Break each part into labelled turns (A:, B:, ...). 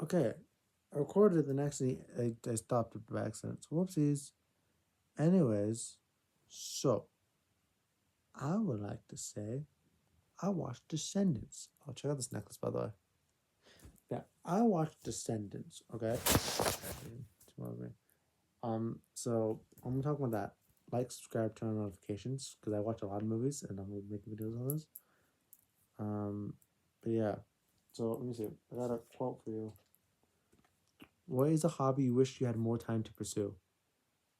A: Okay, I recorded the next thing. I stopped it by accident. So whoopsies. Anyways, so I would like to say I watched Descendants. Oh, check out this necklace, by the way. Yeah, I watched Descendants. Okay. So I'm gonna talk about that. Like, subscribe, turn on notifications because I watch a lot of movies and I'm making videos on this. But yeah. So let me see. I got a quote for you. What is a hobby you wish you had more time to pursue?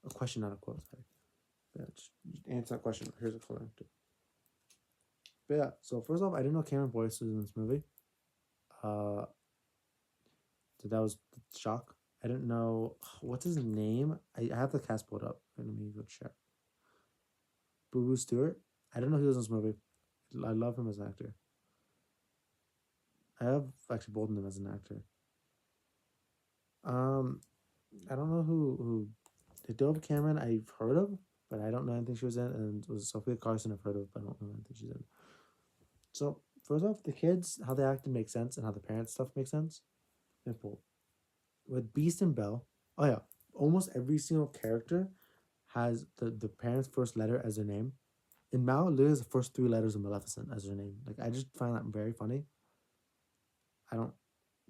A: A question, not a quote. Sorry. Yeah, just answer that question. Here's a quote. But yeah. So first off, I didn't know Cameron Boyce was in this movie. Uh, so that was a shock. I didn't know what's his name. I have the cast pulled up. Let me go check. Boo Boo Stewart. I didn't know he was in this movie. I love him as an actor. I have actually both of them as an actor. Um, I don't know who the Dove Cameron I've heard of, but I don't know anything she was in, and it was Sophia Carson I've heard of, but I don't know anything she's in. So first off, the kids, how they acted makes sense, and how the parents stuff makes sense. Simple. With Beast and Belle, oh yeah, almost every single character has the parents' first letter as their name. In Mal, literally has the first three letters of Maleficent as their name. Like I just find that very funny. I don't.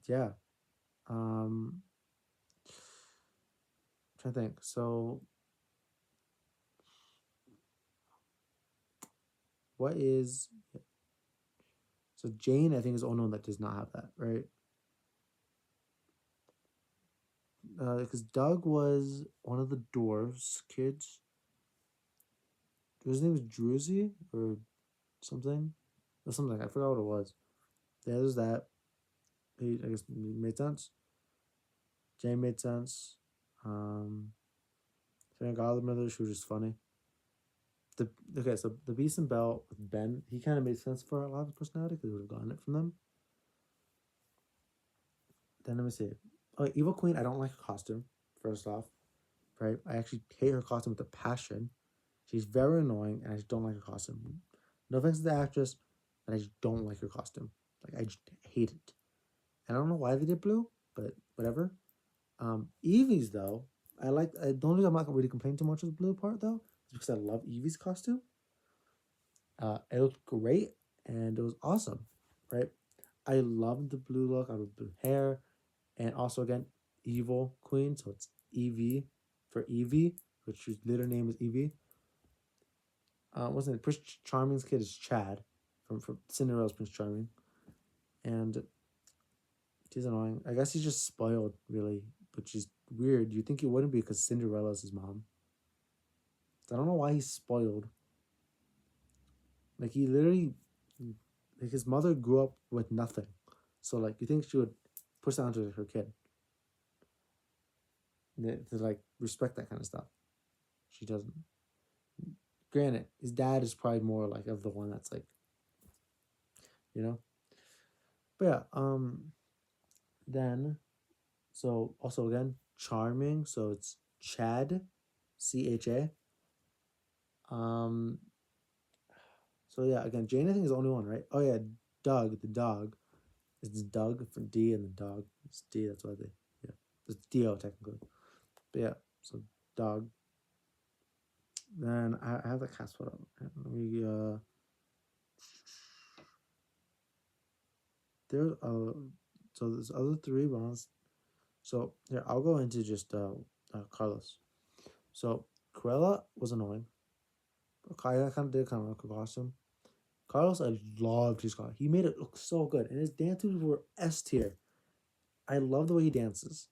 A: Yeah. Um. Trying to think. So what is so Jane? I think is the only one that does not have that, right? Because Doug was one of the dwarves kids. His name was Druzy or something, or something. I forgot what it was. Yeah, there's that. I guess made sense. Jane made sense. Um, Fairy Godmother, she was just funny. The okay, so the Beast and Belle with Ben, he kind of made sense for a lot of the personality because he would have gotten it from them. Then let me see. Oh, Evil Queen, I don't like her costume. First off, right? I actually hate her costume with a passion. She's very annoying, and I just don't like her costume. No offense to the actress, but I just don't like her costume. Like I just hate it. And I don't know why they did blue, but whatever. Evie's though, I like. The only reason I'm not really complaining too much with the blue part though is because I love Evie's costume. It looked great and it was awesome, right? I love the blue look. I love blue hair, and also again, evil queen. So it's Evie for Evie, which her literal name is Evie. Wasn't it Prince Charming's kid is Chad from Cinderella's Prince Charming, and he's annoying. I guess he's just spoiled, really, which is weird. You think he wouldn't be because Cinderella's his mom. I don't know why he's spoiled. Like he literally, like his mother grew up with nothing, so like you think she would push that onto her kid to like respect that kind of stuff. She doesn't. Granted, his dad is probably more like of the one that's like, you know. But yeah, then so also again charming. So it's Chad, CHA. Um. So yeah, again Jane I think is the only one, right? Oh yeah, Doug the dog. It's Doug for D and the dog. It's D. That's why they yeah. It's Do technically. But yeah, so dog. Then I have the cast photo. Let me there's so there's other three ones. So here I'll go into just Carlos. So Cruella was annoying. Kaya kind of did kind of like a costume. Carlos, I loved his costume. He made it look so good, and his dances were S tier. I love the way he dances.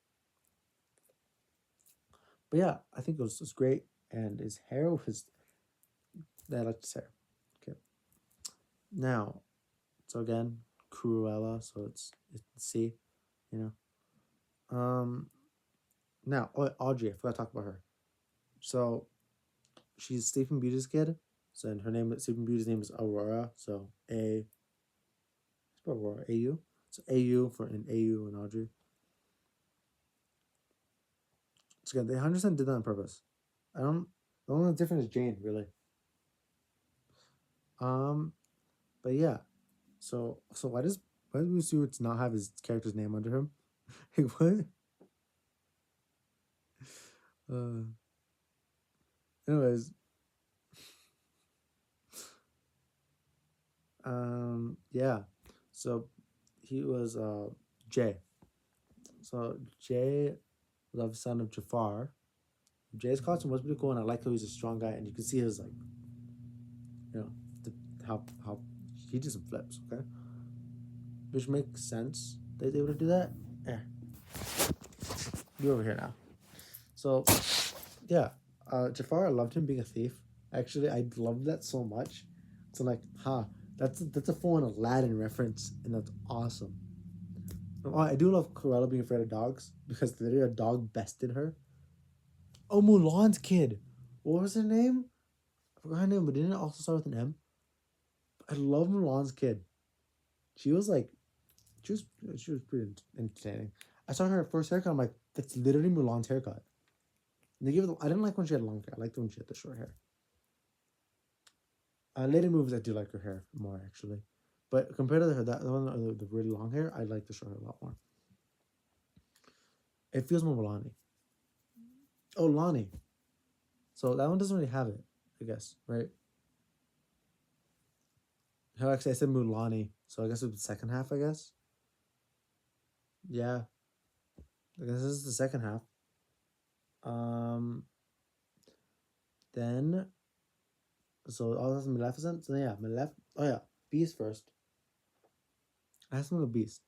A: But yeah, I think it was great, and his hair was. I liked his hair. Okay, now so again, Cruella. So it's C, you know. Now Audrey, I forgot to talk about her. So she's Sleeping Beauty's kid. So and her name, Sleeping Beauty's name is Aurora. So Aurora, AU. So AU for an AU and Audrey. So again, they 100% did that on purpose. I don't. The only difference is Jane, really. Um, but yeah. So why does Bruce Stewart not have his character's name under him? Like, what? Uh, anyways, yeah. So he was Jay. So Jay was the son of Jafar. Jay's costume was pretty cool, and I like how he's a strong guy, and you can see his like, you know, the, how he did some flips. Okay, which makes sense that they would do that. Yeah, you over here now. So yeah, Jafar, I loved him being a thief. Actually, I loved that so much. So like, that's a full on Aladdin reference, and that's awesome. Oh, I do love Cruella being afraid of dogs because literally a dog bested her. Oh, Mulan's kid. What was her name? I forgot her name, but didn't it also start with an M? I love Mulan's kid. She was like, she was she was pretty entertaining. I saw her first haircut. I'm like, that's literally Mulan's haircut. And they give it. I didn't like when she had long hair. I liked when she had the short hair. Later movies, I do like her hair more actually, but compared to her, that the one the really long hair, I like the short hair a lot more. It feels more Milani. Oh, Lonnie. So that one doesn't really have it, I guess, right? No, actually, I said Mulani, so I guess it's the second half. I guess. Yeah, I guess this is the second half. Um, then so all that's Maleficent. So yeah, Oh yeah, Beast first. I have something with Beast.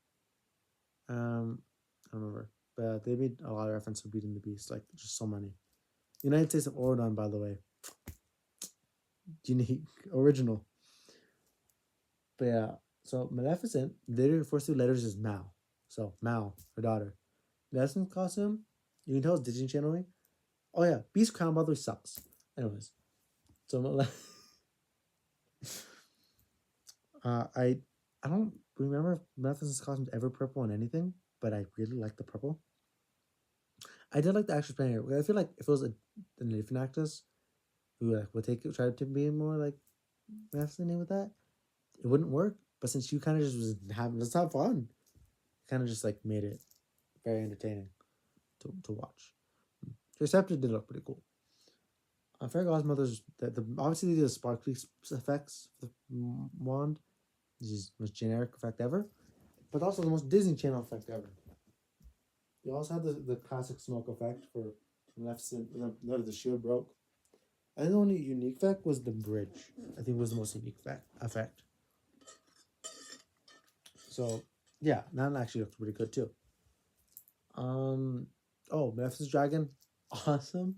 A: I don't remember, but they made a lot of reference to beating the Beast, like just so many. United States of Oregon, by the way, unique, original. But yeah, so Maleficent, literally the first two letters is Mal. So Mal, her daughter. Maleficent's costume, you can tell it's Disney channeling. Oh yeah, Beast Crown by the way sucks. Anyways, so I don't remember if Maleficent's costume's ever purple on anything, but I really like the purple. I did like the actress playing her. I feel like if it was a different actress who like would try to be more like Maleficent with that, it wouldn't work. But since you kind of just was having let's have fun, kind of just like made it very entertaining to watch. The Scepter did look pretty cool. Fairy Godmother's obviously they did the sparkly effects for the wand. This is the most generic effect ever, but also the most Disney Channel effect ever. You also had the classic smoke effect for Maleficent. The shield broke. I think the only unique effect was the bridge. I think was the most unique effect. So yeah, that actually looks pretty good too. Oh, Maleficent's dragon, awesome.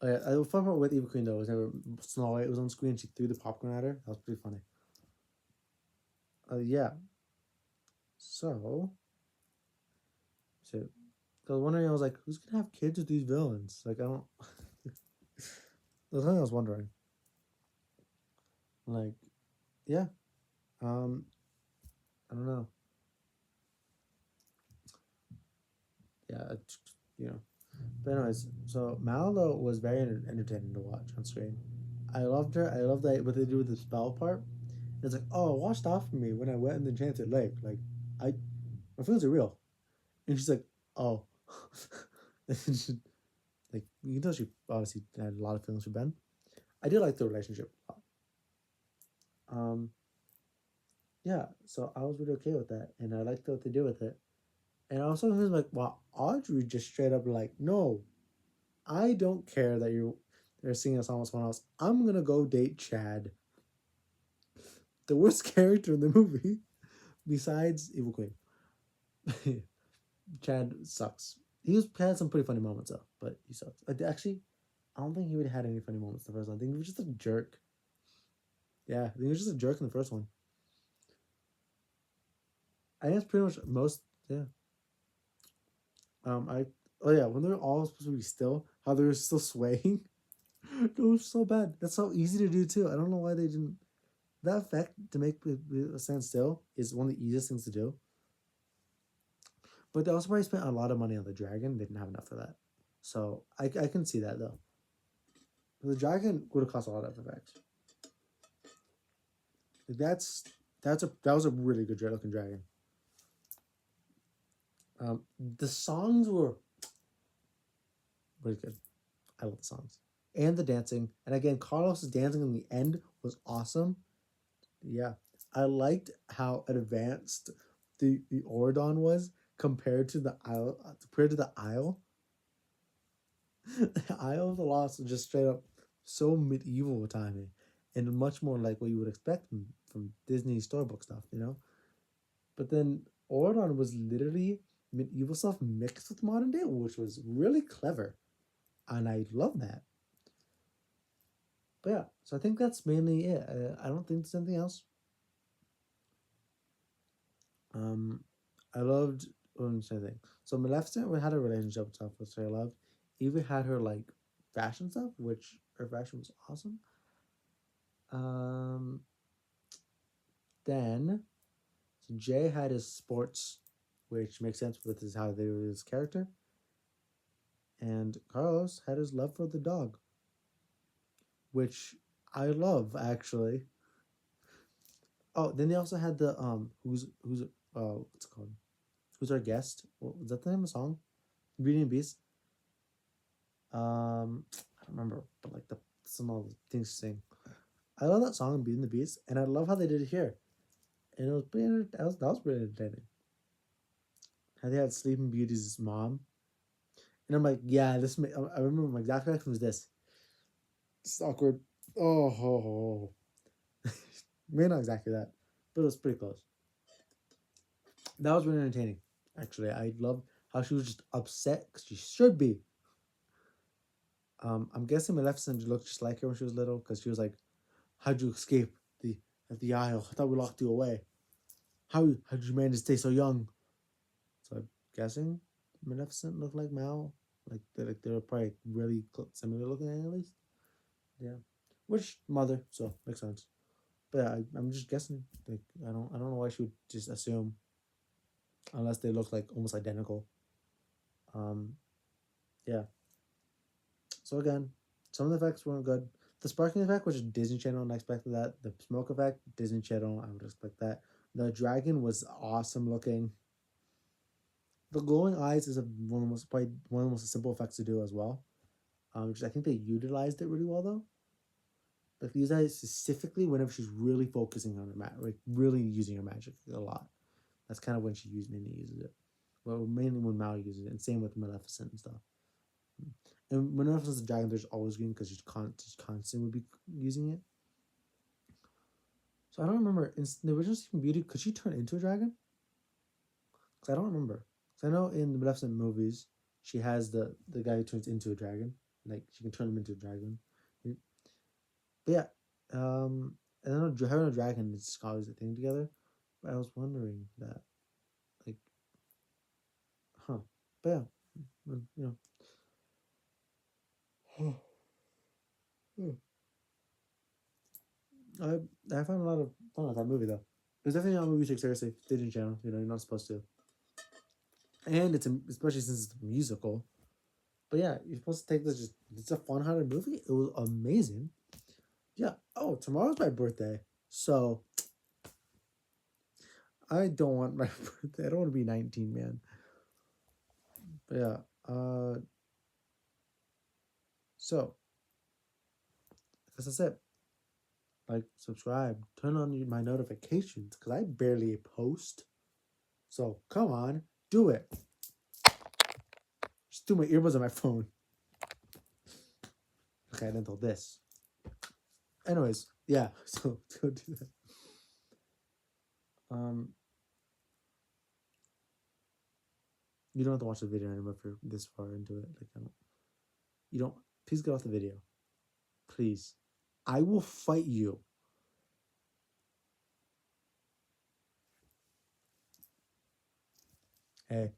A: The fun part with Eva Queen though was never Snow White was on screen. She threw the popcorn at her. That was pretty funny. Yeah. So, I was wondering. I was like, who's gonna have kids with these villains? Like, I don't. That's something I was wondering. Like, yeah. Um, I don't know. Yeah, you know. But anyways, so Maldo was very entertaining to watch on screen. I loved her. I loved that what they do with the spell part. It's like, oh, it washed off from me when I went in the enchanted lake. Like, I, my feelings are real. And she's like, oh, like you can tell she obviously had a lot of feelings for Ben. I did like the relationship a lot. Um, yeah, so I was really okay with that, and I liked what they did with it. And also, it was like, wow, Audrey just straight up like, no, I don't care that they're singing a song with someone else. I'm gonna go date Chad, the worst character in the movie, besides Evil Queen. Chad sucks. Had some pretty funny moments though, but he sucks. Actually, I don't think he would have had any funny moments in the first one. I think he was just a jerk. Yeah, I think he was just a jerk in the first one. I think that's pretty much most. Yeah. I. Oh yeah, when they're all supposed to be still, how they were still swaying. It was so bad. That's so easy to do too. I don't know why they didn't. That effect to make it stand still is one of the easiest things to do. But they also probably spent a lot of money on the dragon. They didn't have enough for that. So I can see that though. The dragon would have cost a lot of effects. Like that was a really good looking dragon. The songs were really good. I love the songs and the dancing. And again, Carlos's dancing in the end was awesome. Yeah, I liked how advanced the Oridon was compared to the Isle. Compared to the Isle, the Isle of the Lost was just straight up so medieval timing, and much more like what you would expect from Disney storybook stuff, you know. But then Oridon was literally medieval stuff mixed with modern day, which was really clever, and I love that. But yeah, so I think that's mainly it. I don't think there's anything else. Um, I loved one thing. So Maleficent we had a relationship stuff, which I loved. Eva had her like fashion stuff, which her fashion was awesome. Um, then so Jay had his sports, which makes sense with his how they were his character, and Carlos had his love for the dog, which I love actually. Oh, then they also had the who's what's it called? Who's our guest? Was that the name of the song? Beauty and Beast. I don't remember, but like the some of the things to sing. I love that song Beauty and the Beast, and I love how they did it here. And it was pretty that was pretty entertaining. How they had Sleeping Beauty's mom, and I'm like, yeah, I remember my exact reaction was this. It's awkward. Oh, maybe not exactly that, but it was pretty close. That was really entertaining. Actually, I love how she was just upset because she should be. I'm guessing Maleficent looked just like her when she was little because she was like, "How'd you escape the Isle? I thought we locked you away. How did you manage to stay so young?" So I'm guessing Maleficent looked like Mal. Like they were probably really similar looking at least. Yeah, which mother, so makes sense. But yeah, I'm just guessing. Like I don't know why she would just assume unless they look like almost identical. Um, yeah. So again, some of the effects weren't good. The sparking effect, which is Disney Channel, and I expected that. The smoke effect, Disney Channel, I would expect that. The dragon was awesome looking. The glowing eyes is one of the most probably one of the most simple effects to do as well. Which I think they utilized it really well though. Like these eyes specifically whenever she's really focusing on her like really using her magic a lot. That's kind of when she mainly uses it. Well, mainly when Mal uses it, and same with Maleficent and stuff. And when Maleficent's a dragon, there's always green because she's constantly would be using it. So I don't remember in the original Sleeping Beauty, could she turn into a dragon? Because I don't remember. Because I know in the Maleficent movies, she has the guy who turns into a dragon. Like she can turn him into a dragon. But yeah, and then her and a dragon is always a thing together. But I was wondering that, like, huh? But yeah, you know, I I found a lot of fun with that movie though. It's definitely not a movie you take seriously. Disney Channel, you know, you're not supposed to. And especially since it's a musical. But yeah, you're supposed to take this just it's a fun-hearted movie. It was amazing. Yeah. Oh, tomorrow's my birthday. So I don't want my birthday. I don't want to be 19, man. But yeah. So as I said, like, subscribe, turn on my notifications because I barely post. So come on, do it. Just do my earbuds on my phone. Okay, I didn't do this. Anyways, yeah. So go do that. Um, you don't have to watch the video anymore if you're this far into it. Like, I don't. You don't. Please get off the video. Please. I will fight you. Hey.